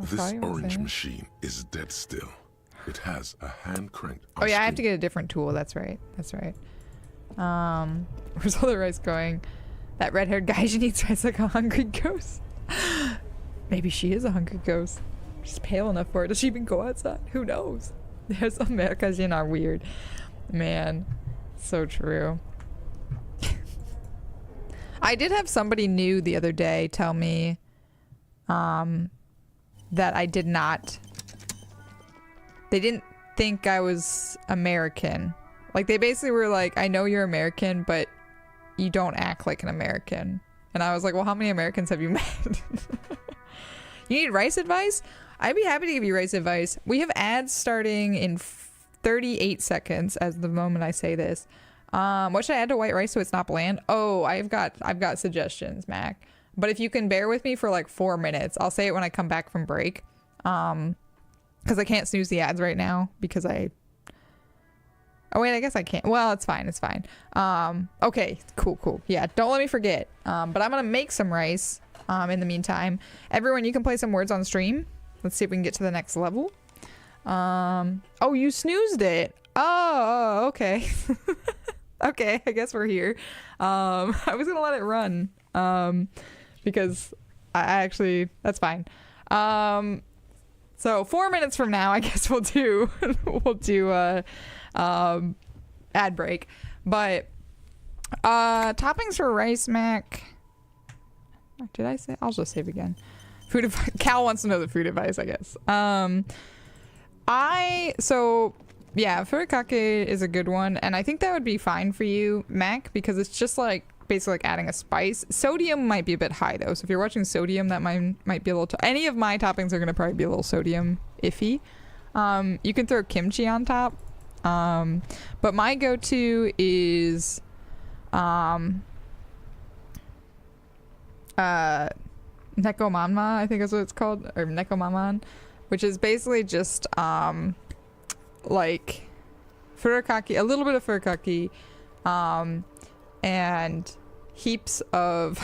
This orange machine is dead still. It has a hand crank. Oh yeah, I have to get a different tool. That's right. That's right. Where's all the rice going? That red-haired guy, she needs rice like a hungry ghost. Maybe she is a hungry ghost. She's pale enough for it. Does she even go outside? Who knows? There's Americas, you know, weird. Man, so true. I did have somebody new the other day tell me that I did not. They didn't think I was American. Like, they basically were like, I know you're American, but you don't act like an American. And I was like, well, how many Americans have you met? You need rice advice? I'd be happy to give you rice advice. We have ads starting in 38 seconds as the moment I say this. What should I add to white rice so it's not bland? Oh, I've got suggestions, Mac. But if you can bear with me for like 4 minutes, I'll say it when I come back from break. Because I can't snooze the ads right now because I... Oh wait, I guess I can't. Well, it's fine. It's fine. Okay, cool. Yeah, don't let me forget. But I'm gonna make some rice in the meantime. Everyone, you can play some words on stream. Let's see if we can get to the next level. Oh, you snoozed it. Oh, okay. Okay, I guess we're here. I was gonna let it run because I actually, that's fine. So 4 minutes from now, I guess we'll do ad break. But toppings for rice, Mac. Did I say? I'll just save again. Food advice. Cal wants to know the food advice, I guess. Yeah, furikake is a good one, and I think that would be fine for you, Mac, because it's just like basically like adding a spice. Sodium might be a bit high though, so if you're watching sodium, that might be a little. Any of my toppings are gonna probably be a little sodium iffy. You can throw kimchi on top, but my go-to is nekomanma, I think is what it's called, or nekomaman, which is basically just like furikake, a little bit of furikake, and heaps of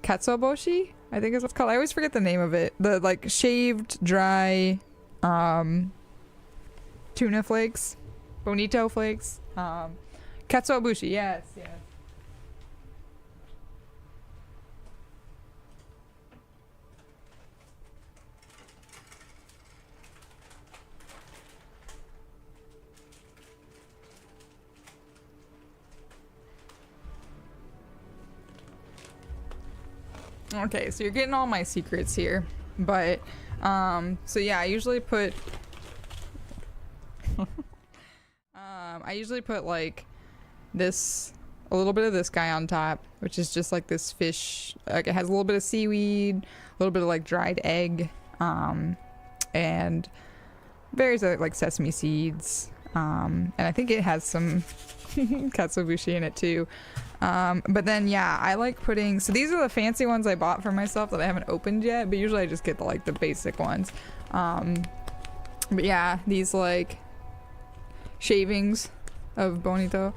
katsuobushi, I think is what it's called. I always forget the name of it. The like shaved dry tuna flakes, bonito flakes, katsuobushi. Yes. Okay, so you're getting all my secrets here, but so yeah, I usually put like this, a little bit of this guy on top, which is just like this fish, like it has a little bit of seaweed, a little bit of like dried egg, and various other like sesame seeds, and I think it has some katsuobushi in it too. But then yeah, I like putting, so these are the fancy ones I bought for myself that I haven't opened yet, but usually I just get the basic ones. But yeah, these like shavings of bonito,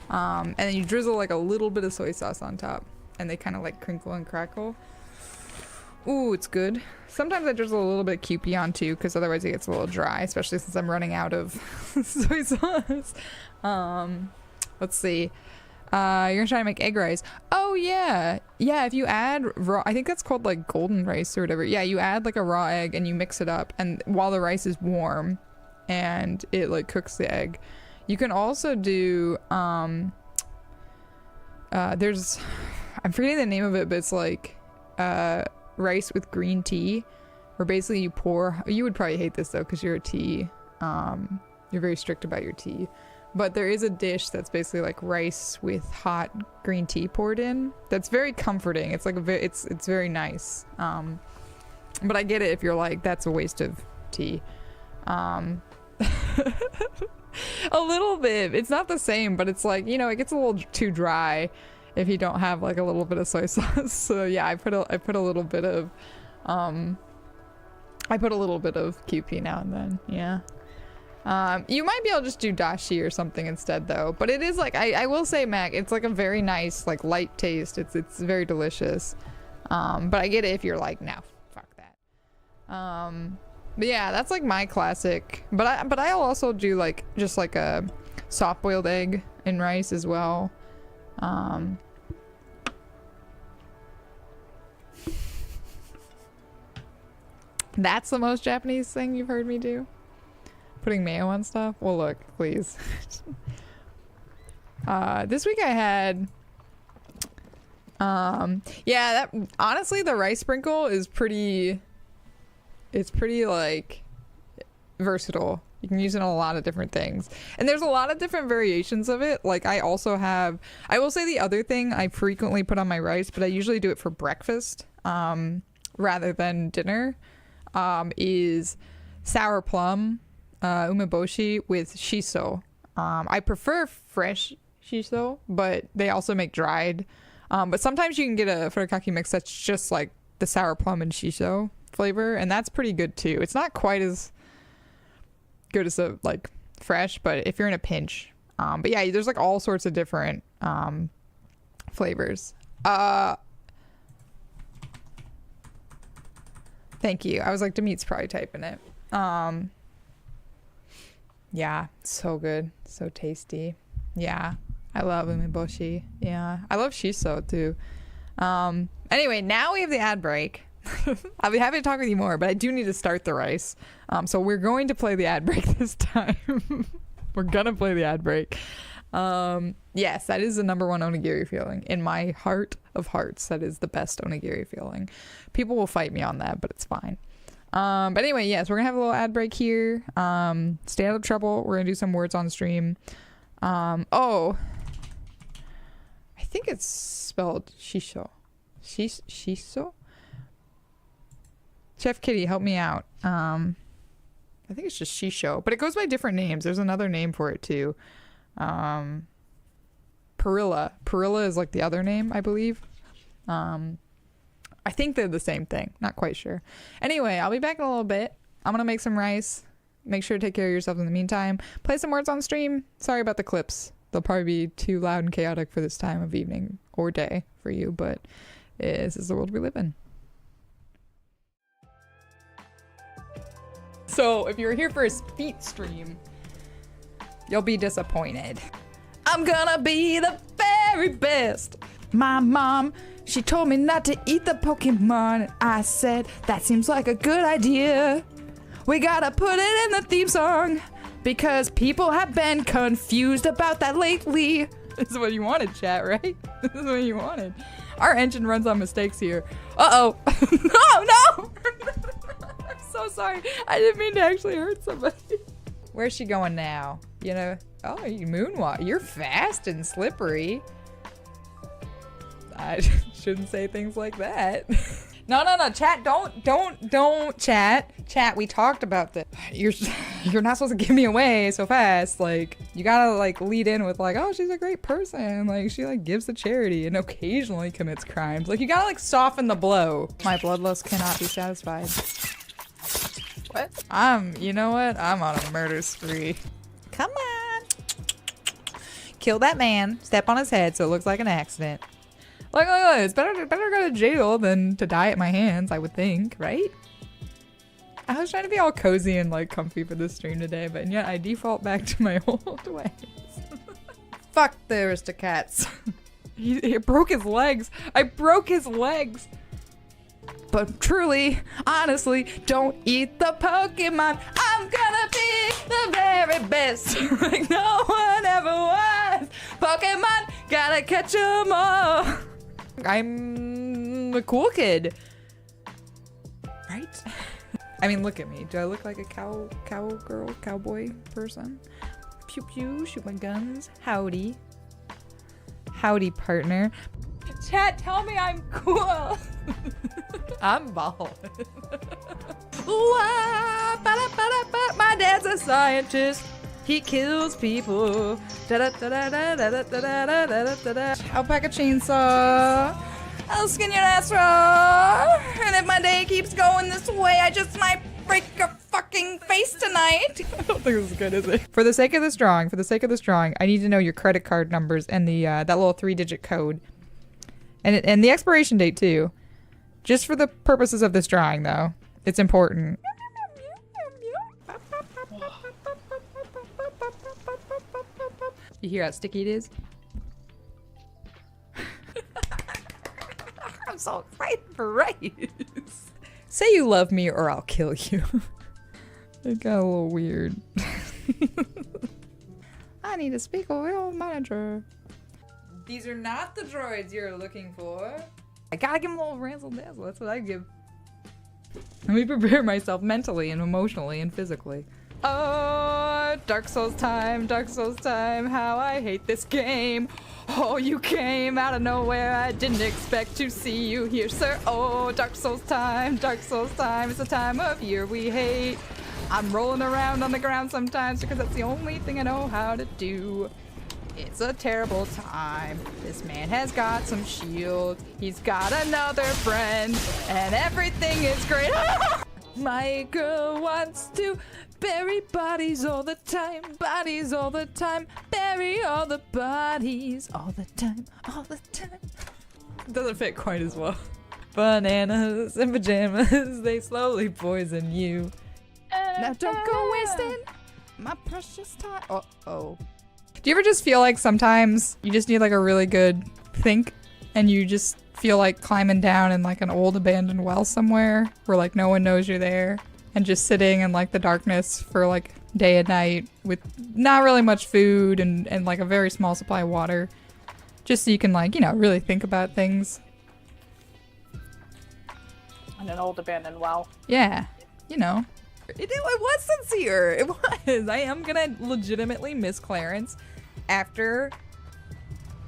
and then you drizzle like a little bit of soy sauce on top, and they kind of like crinkle and crackle. Ooh, it's good. Sometimes I drizzle a little bit of Kewpie on too, because otherwise it gets a little dry, especially since I'm running out of soy sauce. Let's see. You're gonna try to make egg rice. Oh yeah, if you add raw, I think that's called like golden rice or whatever. Yeah, you add like a raw egg and you mix it up, and while the rice is warm and it like cooks the egg. You can also do there's, I'm forgetting the name of it, but it's like rice with green tea, where basically you pour, you would probably hate this though because you're a tea, you're very strict about your tea. But there is a dish that's basically like rice with hot green tea poured in. That's very comforting. It's like it's very nice. But I get it if you're like, that's a waste of tea. A little bit. It's not the same, but it's like, you know, it gets a little too dry if you don't have like a little bit of soy sauce. So yeah, I put a little bit of Kewpie now and then. Yeah. You might be able to just do dashi or something instead though, but it is like, I will say, Mac, it's like a very nice like light taste. It's very delicious. But I get it if you're like, no, fuck that. But yeah, that's like my classic. But I'll also do like just like a soft boiled egg in rice as well. That's the most Japanese thing you've heard me do? Putting mayo on stuff? Well, look, please. This week I had... yeah, that honestly, the rice sprinkle is pretty... It's pretty, like, versatile. You can use it on a lot of different things. And there's a lot of different variations of it. Like, I also have... I will say the other thing I frequently put on my rice, but I usually do it for breakfast rather than dinner, is sour plum, umeboshi with shiso. I prefer fresh shiso, but they also make dried. But sometimes you can get a furikake mix that's just like the sour plum and shiso flavor, and that's pretty good too. It's not quite as good as a like fresh, but if you're in a pinch. But yeah, there's like all sorts of different flavors. Thank you. I was like, Demit's probably typing it. Yeah, so good. So tasty. Yeah, I love umeboshi. Yeah, I love shiso too. Anyway, now we have the ad break. I'll be happy to talk with you more, but I do need to start the rice. So we're going to play the ad break this time. We're gonna play the ad break. Yes, that is the number one onigiri feeling. In my heart of hearts, that is the best onigiri feeling. People will fight me on that, but it's fine. But anyway, yes, we're gonna have a little ad break here. Stay out of trouble. We're gonna do some words on stream. Oh, I think it's spelled shisho. Shiso? Chef Kitty, help me out. I think it's just shisho, but it goes by different names. There's another name for it too. Perilla. Perilla is like the other name, I believe. I think they're the same thing. Not quite sure. Anyway, I'll be back in a little bit. I'm gonna make some rice. Make sure to take care of yourself in the meantime. Play some words on stream. Sorry about the clips. They'll probably be too loud and chaotic for this time of evening or day for you, but this is the world we live in. So if you're here for a feet stream, you'll be disappointed. I'm gonna be the very best. My mom, she told me not to eat the Pokemon. I said, that seems like a good idea. We gotta put it in the theme song because people have been confused about that lately. This is what you wanted, chat, right? This is what you wanted. Our engine runs on mistakes here. Uh-oh. No! I'm so sorry. I didn't mean to actually hurt somebody. Where's she going now? You know? Oh, you moonwalk. You're fast and slippery. I shouldn't say things like that. No, chat, don't, chat. Chat, we talked about this. You're not supposed to give me away so fast. Like, you gotta, like, lead in with, like, oh, she's a great person. Like, she, like, gives to charity and occasionally commits crimes. Like, you gotta, like, soften the blow. My bloodlust cannot be satisfied. What? You know what? I'm on a murder spree. Come on. Kill that man. Step on his head so it looks like an accident. Look, it's better to go to jail than to die at my hands, I would think, right? I was trying to be all cozy and like comfy for this stream today, but yet I default back to my old ways. Fuck the Aristocats. He broke his legs. I broke his legs. But truly, honestly, don't eat the Pokemon. I'm gonna be the very best. Like no one ever was. Pokemon, gotta catch 'em all. I'm a cool kid. Right? I mean, look at me. Do I look like a cowboy person? Pew pew, shoot my guns. Howdy. Howdy, partner. Chat, tell me I'm cool. I'm bald. My dad's a scientist. He kills people. Alpaca chainsaw. I'll skin your ass raw. And if my day keeps going this way, I just might break your fucking face tonight. I don't think this is good, is it? For the sake of this drawing, I need to know your credit card numbers and the that little 3-digit code. And the expiration date too. Just for the purposes of this drawing though. It's important. You hear how sticky it is? I'm so excited for race. Say you love me or I'll kill you. It got a little weird. I need to speak with your manager. These are not the droids you're looking for. I gotta give them a little razzle dazzle. That's what I give. Let me prepare myself mentally and emotionally and physically. Oh, Dark Souls time, how I hate this game. Oh, you came out of nowhere, I didn't expect to see you here, sir. Oh, Dark Souls time, it's the time of year we hate. I'm rolling around on the ground sometimes because that's the only thing I know how to do. It's a terrible time. This man has got some shield. He's got another friend, and everything is great. My girl wants to bury bodies all the time, bury all the bodies all the time. Doesn't fit quite as well. Bananas and pajamas, they slowly poison you. Now don't go wasting my precious time. Uh-oh. Do you ever just feel like sometimes you just need like a really good think and you just feel like climbing down in like an old abandoned well somewhere where like no one knows you're there and just sitting in like the darkness for like day and night with not really much food and like a very small supply of water just so you can like, you know, really think about things. In an old abandoned well. Yeah, you know. It was sincere. It was. I am gonna legitimately miss Clarence after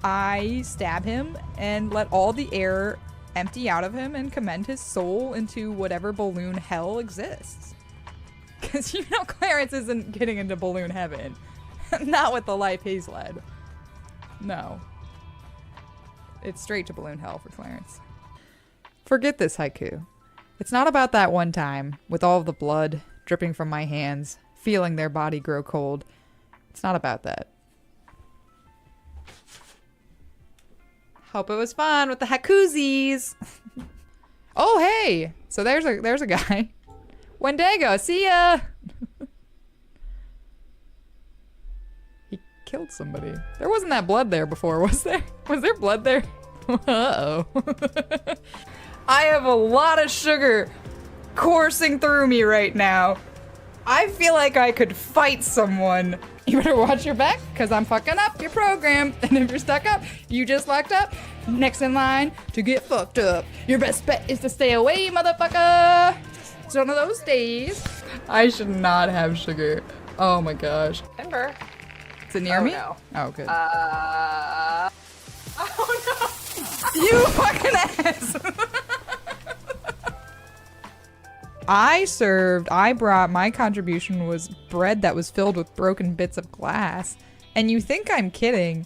I stab him and let all the air empty out of him and commend his soul into whatever balloon hell exists. Because you know Clarence isn't getting into balloon heaven. Not with the life he's led. No. It's straight to balloon hell for Clarence. Forget this haiku. It's not about that one time with all of the blood dripping from my hands, feeling their body grow cold. It's not about that. Hope it was fun with the haikus. Oh, hey! So there's a guy. Wendigo, see ya! He killed somebody. There wasn't that blood there before, was there? Was there blood there? Uh-oh. I have a lot of sugar coursing through me right now. I feel like I could fight someone. You better watch your back, because I'm fucking up your program. And if you're stuck up, you just locked up. Next in line to get fucked up. Your best bet is to stay away, motherfucker. It's one of those days. I should not have sugar. Oh my gosh. Timber. Is it near me? No. Oh, good. Oh no. You fucking ass. My contribution was bread that was filled with broken bits of glass. And you think I'm kidding.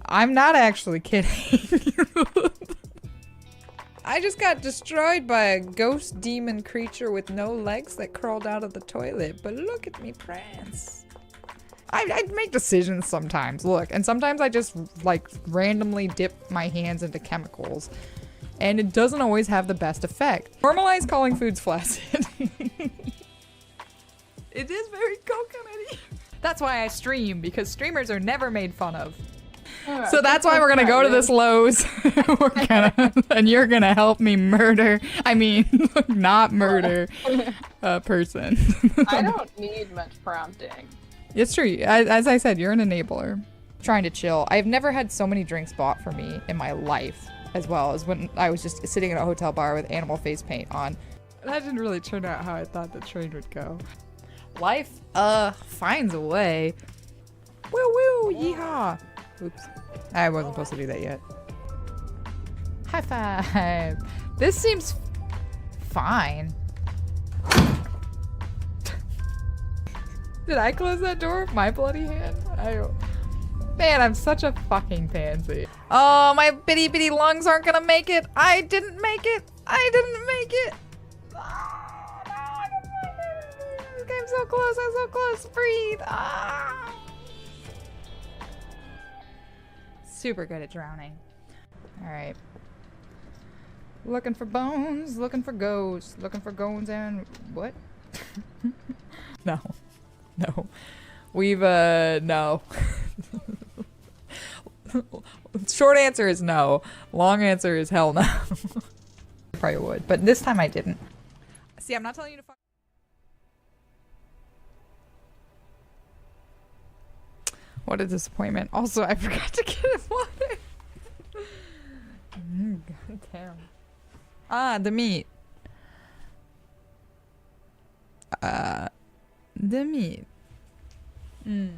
I'm not actually kidding. I just got destroyed by a ghost demon creature with no legs that crawled out of the toilet. But look at me prance. I make decisions sometimes, look. And sometimes I just like randomly dip my hands into chemicals. And it doesn't always have the best effect. Normalize calling foods flaccid. It is very coconutty. That's why I stream, because streamers are never made fun of. So that's why we're gonna go to this Lowe's. And you're gonna help me murder. I mean, not murder a person. I don't need much prompting. It's true. As I said, you're an enabler. Trying to chill. I've never had so many drinks bought for me in my life. As well as when I was just sitting in a hotel bar with animal face paint on. That didn't really turn out how I thought the train would go. Life, finds a way. Woo woo, yeehaw. Oops. I wasn't supposed to do that yet. High five. This seems fine. Did I close that door with my bloody hand? Man, I'm such a fucking pansy. Oh, my bitty bitty lungs aren't gonna make it. I didn't make it. Oh, no, I didn't make it. I'm so close. Breathe. Ah. Super good at drowning. All right. Looking for bones, looking for ghosts, looking for gones and what? No. No. We've no. Short answer is no. Long answer is hell no. Probably would, but this time I didn't. See, I'm not telling you to fuck. What a disappointment. Also, I forgot to get him water. God damn. Ah, the meat. The meat. Mm.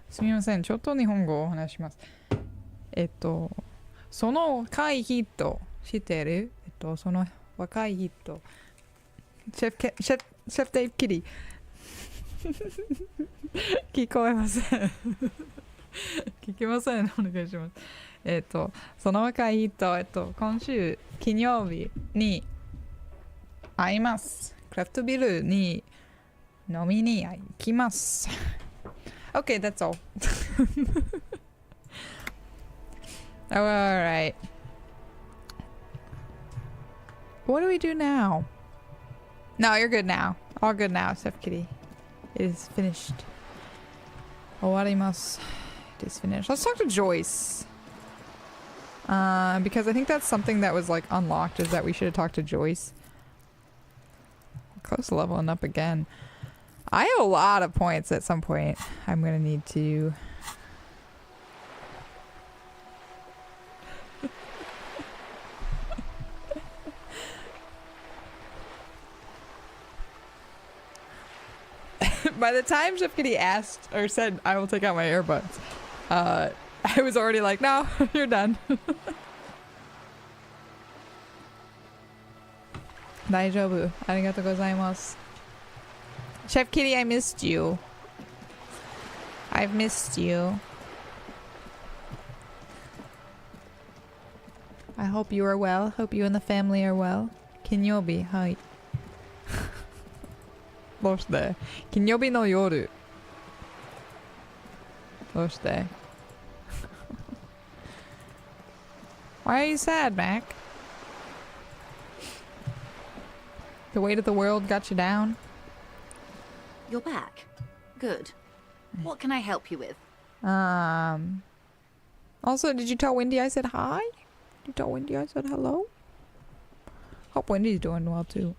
すみません、ちょっと日本語をお話します。その若い人、知ってる？その若い人。シェフデイブキリ。聞こえません。聞きません。お願いします。その若い人、今週金曜日に会います。クラフトビールに飲みに行きます。Okay, that's all. Oh, alright. What do we do now? No, you're good now. All good now, Chef Kitty. It is finished. Owarimasu. It is finished. Let's talk to Joyce. Because I think that's something that was like unlocked, is that we should have talked to Joyce. Close to leveling up again. I have a lot of points at some point. I'm gonna need to... By the time Chef Kitty asked or said I will take out my earbuds, I was already like, no, you're done. 大丈夫。ありがとうございます。Chef Kitty, I missed you. I've missed you. I hope you are well. Hope you and the family are well. 金曜日、はい。どうして？金曜日の夜。どうして？ Why are you sad, Mac? The weight of the world got you down? You're back. Good. What can I help you with? Also, did you tell Wendy I said hi? Did you tell Wendy I said hello? Hope Wendy's doing well too.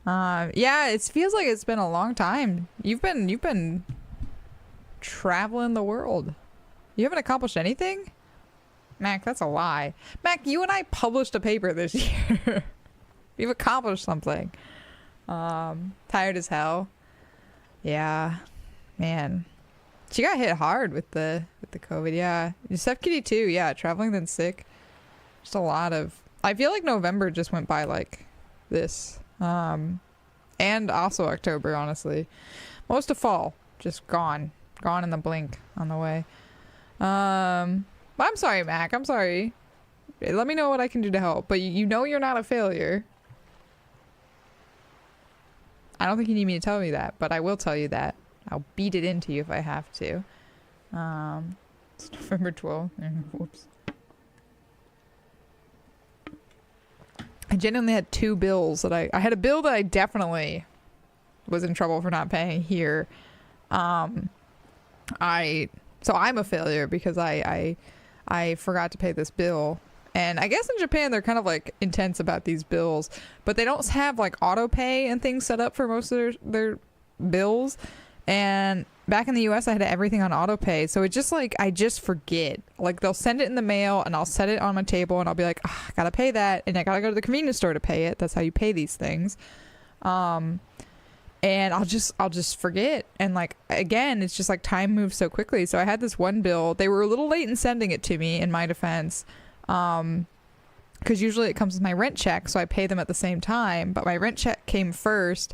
Yeah, it feels like it's been a long time. You've been traveling the world. You haven't accomplished anything? Mac, that's a lie. Mac, you and I published a paper this year. You've accomplished something. Tired as hell. Yeah, man. She got hit hard with the COVID. Yeah, Chef Kitty too. Yeah, traveling then sick. Just a lot of. I feel like November just went by like this. And also October, honestly. Most of fall just gone in the blink on the way. I'm sorry, Mac. I'm sorry. Let me know what I can do to help. But you know you're not a failure. I don't think you need me to tell me that, but I will tell you that. I'll beat it into you if I have to. It's November 12th. Whoops. I genuinely had 2 bills that I had a bill that I definitely was in trouble for not paying here. So I'm a failure because I forgot to pay this bill. And I guess in Japan they're kind of like intense about these bills, but they don't have like auto pay and things set up for most of their bills. And back in the US I had everything on auto pay, so it just like I just forget. Like they'll send it in the mail and I'll set it on my table and I'll be like, oh, I gotta pay that, and I gotta go to the convenience store to pay it. That's how you pay these things. And I'll just forget, and like again it's just like time moves so quickly. So I had this one bill. They were a little late in sending it to me, in my defense, because usually it comes with my rent check, so I pay them at the same time, but my rent check came first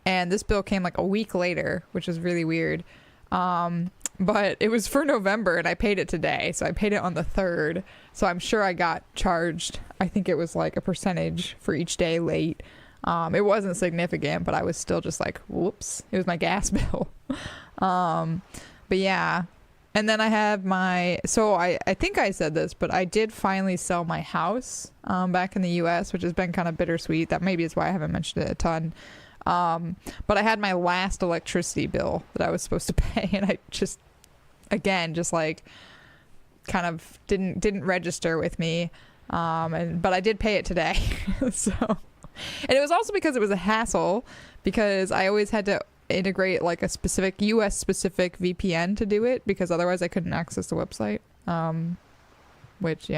and this bill came like a week later, which was really weird. My but it was for November and I paid it today. So I paid it on the 3rd. So I'm sure I got charged. I think it was like a percentage for each day late. It wasn't significant, but I was still just like, whoops, it was my gas bill. But yeah. And then I have so I think I said this, but I did finally sell my house back in the US, which has been kind of bittersweet. That maybe is why I haven't mentioned it a ton. But I had my last electricity bill that I was supposed to pay, and I just like kind of didn't register with me. But I did pay it today. So, and it was also because it was a hassle, because I always had to integrate like a specific US specific VPN to do it, because otherwise I couldn't access the website. Which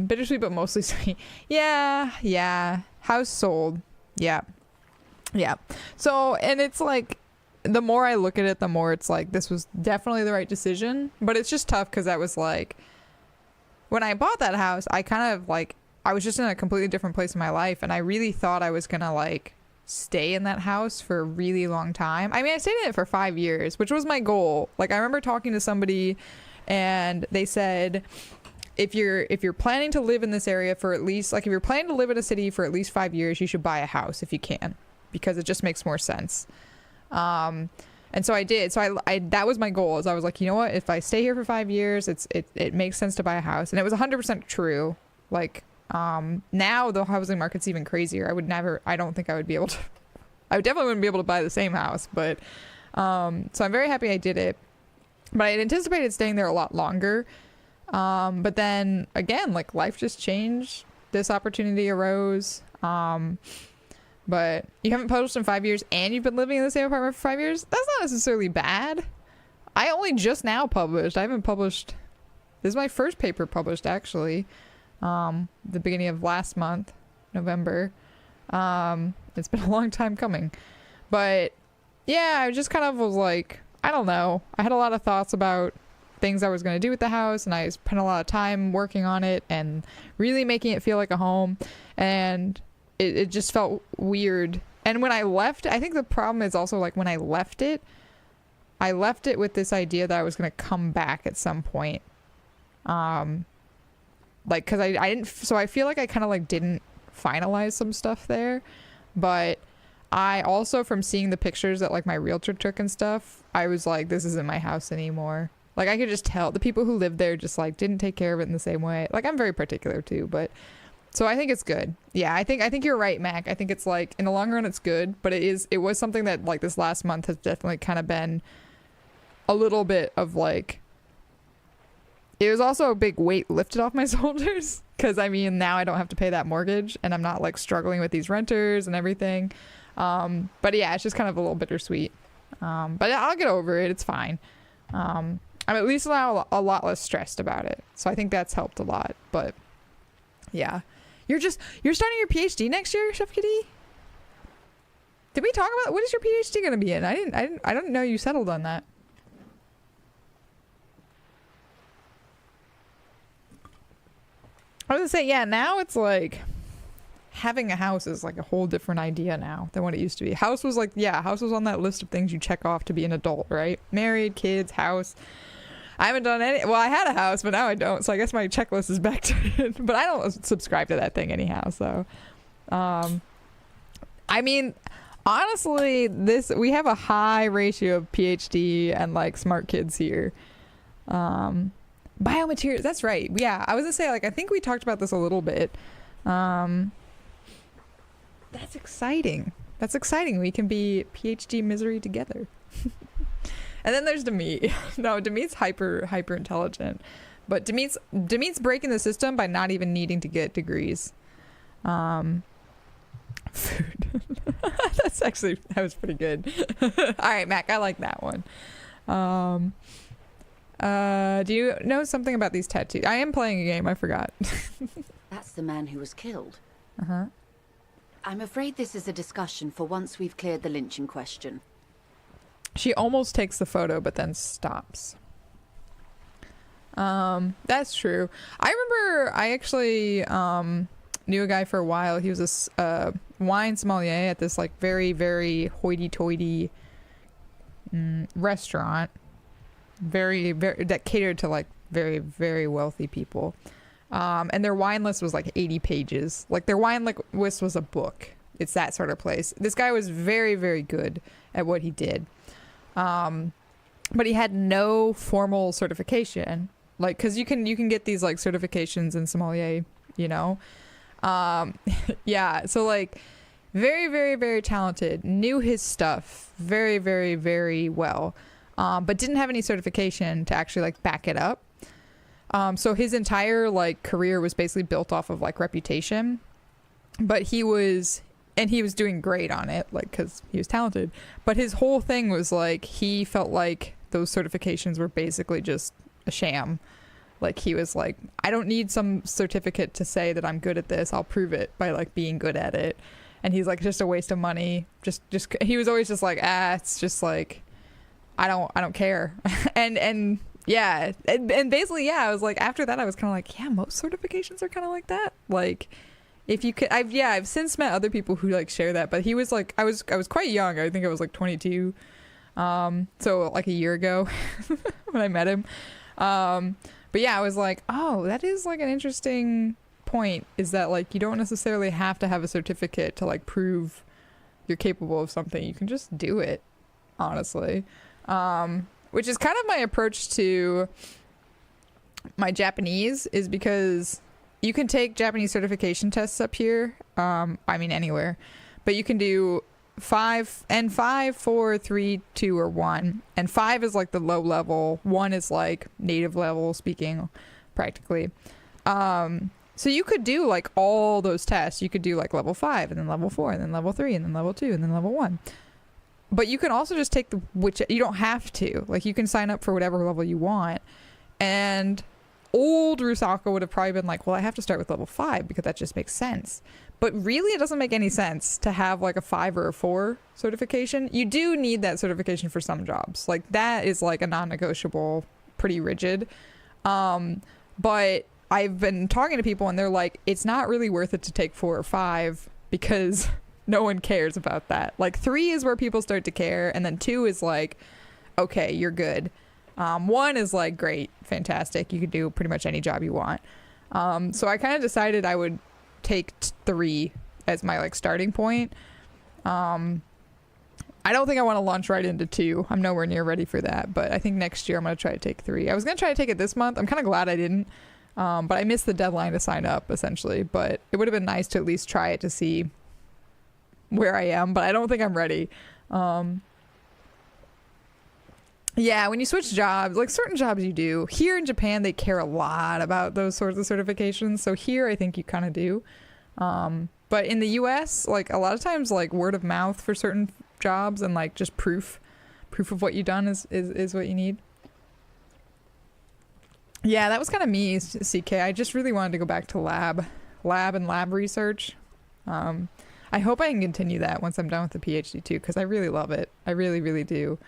bittersweet but mostly sweet. Yeah. House sold. Yeah. So, and it's like, the more I look at it, the more it's like, this was definitely the right decision. But it's just tough because I was like, when I bought that house, I kind of like, I was just in a completely different place in my life, and I really thought I was gonna like stay in that house for a really long time. I mean, I stayed in it for 5 years, which was my goal. Like, I remember talking to somebody and they said, if you're planning to live in this area for at least, like, if you're planning to live in a city for at least 5 years, you should buy a house if you can, because it just makes more sense. And so I did. So I that was my goal, is I was like, you know what, if I stay here for 5 years, it makes sense to buy a house. And it was 100% true. Like, now the housing market's even crazier. I don't think I would be able to, I definitely wouldn't be able to buy the same house, but, so I'm very happy I did it, but I had anticipated staying there a lot longer. But then again, like, life just changed. This opportunity arose. But you haven't published in 5 years and you've been living in the same apartment for 5 years. That's not necessarily bad. I only just now published. I haven't published. This is my first paper published, actually. The beginning of last month, November. It's been a long time coming. But yeah, I just kind of was like, I don't know. I had a lot of thoughts about things I was going to do with the house, and I spent a lot of time working on it and really making it feel like a home. And it just felt weird. And when I left, I think the problem is also, like, when I left it with this idea that I was going to come back at some point. Like, because I didn't, so I feel like I kind of like didn't finalize some stuff there. But I also, from seeing the pictures that like my realtor took and stuff, I was like, this isn't my house anymore. Like, I could just tell the people who lived there just like didn't take care of it in the same way. Like, I'm very particular too, but so I think it's good. Yeah, I think you're right, Mac. I think it's like, in the long run it's good, but it was something that like this last month has definitely kind of been a little bit of like, it was also a big weight lifted off my shoulders, because I mean, now I don't have to pay that mortgage and I'm not like struggling with these renters and everything. But yeah, it's just kind of a little bittersweet. But I'll get over it. It's fine. I'm at least now a lot less stressed about it. So I think that's helped a lot. But yeah, you're starting your PhD next year, Chef Kitty? Did we talk about, what is your PhD going to be in? I didn't know you settled on that. I was gonna say, yeah, now it's like having a house is like a whole different idea now than what it used to be. House was like, yeah, house was on that list of things you check off to be an adult, right? Married, kids, house. I haven't done any, well, I had a house, but now I don't. So I guess my checklist is back to it. But I don't subscribe to that thing anyhow. So, I mean, honestly, we have a high ratio of PhD and like smart kids here. Biomaterials, that's right. Yeah, I was gonna say, like, I think we talked about this a little bit. That's exciting. That's exciting. We can be PhD misery together. And then there's Demeet. No, Demeet's hyper intelligent, but Demeet's breaking the system by not even needing to get degrees. Food. That was pretty good. All right, Mac, I like that one. Do you know something about these tattoos? I am playing a game, I forgot. That's the man who was killed. Uh-huh. I'm afraid this is a discussion for once we've cleared the lynching question. She almost takes the photo, but then stops. That's true. I remember I actually knew a guy for a while. He was a wine sommelier at this like very, very hoity-toity restaurant. very that catered to like very, very wealthy people. And their wine list was like 80 pages. Like their wine list was a book. It's that sort of place. This guy was very, very good at what he did. But he had no formal certification. Like, cause you can get these like certifications in sommelier, you know? Yeah. So like very, very, very talented, knew his stuff very, very, very well. But didn't have any certification to actually like back it up. So his entire like career was basically built off of like reputation, but he was doing great on it, like, cause he was talented, but his whole thing was like, he felt like those certifications were basically just a sham. Like he was like, I don't need some certificate to say that I'm good at this. I'll prove it by like being good at it. And he's like, just a waste of money. Just he was always just like, it's just like, I don't care. and yeah, and basically, yeah, I was like, after that, I was kind of like, yeah, most certifications are kind of like that. Like, if you could, I've since met other people who like share that, but he was like, I was quite young. I think I was like 22, so like a year ago when I met him. But yeah, I was like, oh, that is like an interesting point. Is that like you don't necessarily have to have a certificate to like prove you're capable of something. You can just do it, honestly. Which is kind of my approach to my Japanese, is because you can take Japanese certification tests up here. I mean, anywhere, but you can do 5, 4, 3, 2, or 1. And 5 is like the low level. 1 is like native level speaking, practically. So you could do like all those tests. You could do like level 5, and then level 4, and then level 3, and then level 2, and then level 1. But you can also just take you don't have to. Like, you can sign up for whatever level you want. And old Rusaka would have probably been like, well, I have to start with level 5 because that just makes sense. But really, it doesn't make any sense to have like a 5 or a 4 certification. You do need that certification for some jobs. Like, that is like a non-negotiable, pretty rigid. But I've been talking to people and they're like, it's not really worth it to take 4 or 5 because no one cares about that. Like 3 is where people start to care, and then 2 is like, okay, you're good. 1 is like, great, fantastic, you can do pretty much any job you want. So I kind of decided I would take 3 as my like starting point. I don't think I want to launch right into 2. I'm nowhere near ready for that, but I think next year I'm going to try to take 3. I was going to try to take it this month. I'm kind of glad I didn't, but I missed the deadline to sign up essentially. But it would have been nice to at least try it to see where I am, but I don't think I'm ready. Yeah, when you switch jobs, like certain jobs you do. Here in Japan, they care a lot about those sorts of certifications. So here, I think you kind of do. But in the US, like a lot of times, like word of mouth for certain jobs and like just proof of what you've done is what you need. Yeah, that was kind of me, CK. I just really wanted to go back to lab and lab research. I hope I can continue that once I'm done with the PhD too, because I really love it. I really, really do.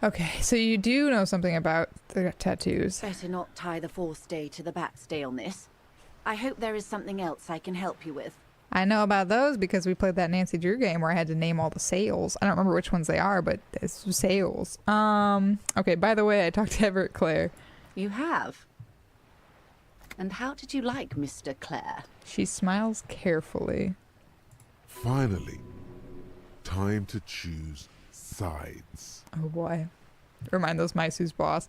Okay, so you do know something about the tattoos. Better not tie the forestay to the backstay on this. I hope there is something else I can help you with. I know about those because we played that Nancy Drew game where I had to name all the sails. I don't remember which ones they are, but it's sails. Okay, by the way, I talked to Everett Clare. You have? And how did you like Mr. Clare? She smiles carefully. Finally, time to choose sides. Oh boy. Remind those mice who's boss.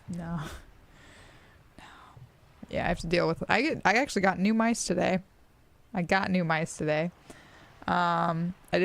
No. Yeah, I have to deal with it. I actually got new mice today. I didn't